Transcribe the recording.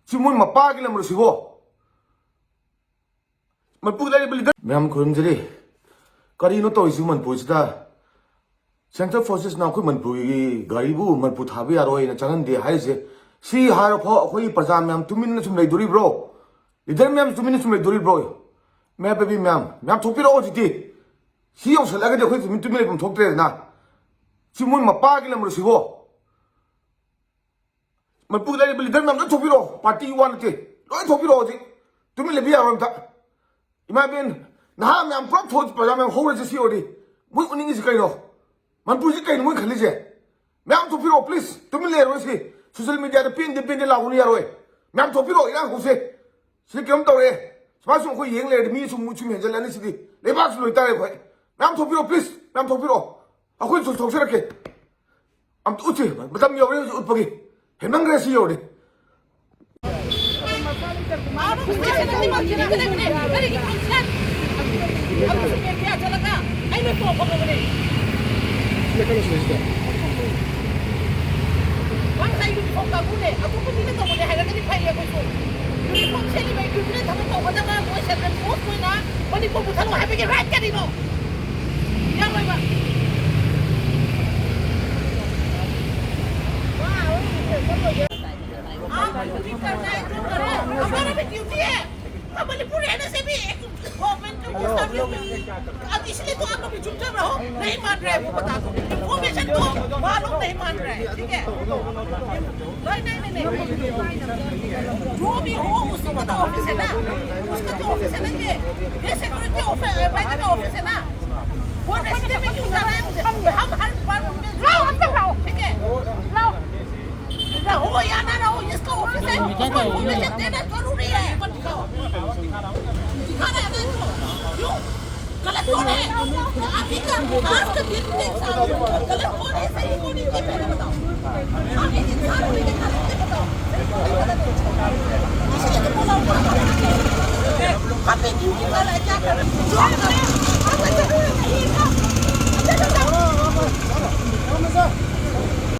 सिमुन मपा के लमर सिगो मनपुर लाइब leader ma'am खुरमजरी करीनो तो इसी मनपुर सिदा सेंट्रल फोर्सेस ना कोई मनपुर की गाड़ीबू मनपुर थाबे यारोय ना चंगन दे हाइसे सी हार फो कोई प्रजा मैम तुमिन सुम लेदोरी ब्रो लीडर मैम तुमिन सुम लेदोरी ब्रो मैं बेबी मैम मैम थोपिरो जिति सी औसलागे दे कोई तुमिन तुमिन लेबम थोक्त्रे ना सिमुन मपा के लमर सिगो मनपुर लाइब लीडर मैम थोपिरो पार्टी वानते लोय थोपिरो जी तुमिन लेबि यारोम ता इमाबिन ना मैम प्रो थोज प्रजा मैम होरे सी ओडी मुई उनिंग से कइनो मनपुर से कहीं मुई खली जे मैम थोपिरो प्लीज तुमिन ले रोसी सोशल मीडिया पे पिन लाउनी यारोय मैम थोपिरो इना हुसे सी केम तौरे स्मासुम को येंग ले मी सुम मुचुम हेजलानी सिदी लेबास लोइतारे खोय मैम थोपिरो प्लीज मैम थोपिरो अखोय थोक्सरके am tu uchi badam yore utpagi hemangre si yore हमारा भी ड्यूटी है मणिपुर रहने से भी एक गवर्नमेंट को अब इसलिए तो आप अभी चुपचाप रहो नहीं मान रहे वो बता दो इन्फॉर्मेशन दो मालूम नहीं मान रहे ठीक है नहीं जो भी हो उसका तो ऑफिस है ना उसका तो ऑफिस है ना ये सिक्योरिटी ऑफिस का ऑफिस है ना वो रास्ते में क्यों जा रहा है मुझे हम हर बार ठीक है हो या ना हो इसका ऑफिस है उसको इन्फॉर्मेशन देना जरूरी है दिखाना है क्यों गलत कौन है आप ही का आज का दिन गलत कौन है सही कौन है ये पहले बताओ आप एक इंसान होने के नाते बताओ इसलिए तो बोला आप एक ड्यूटी वाला क्या कर रहे हो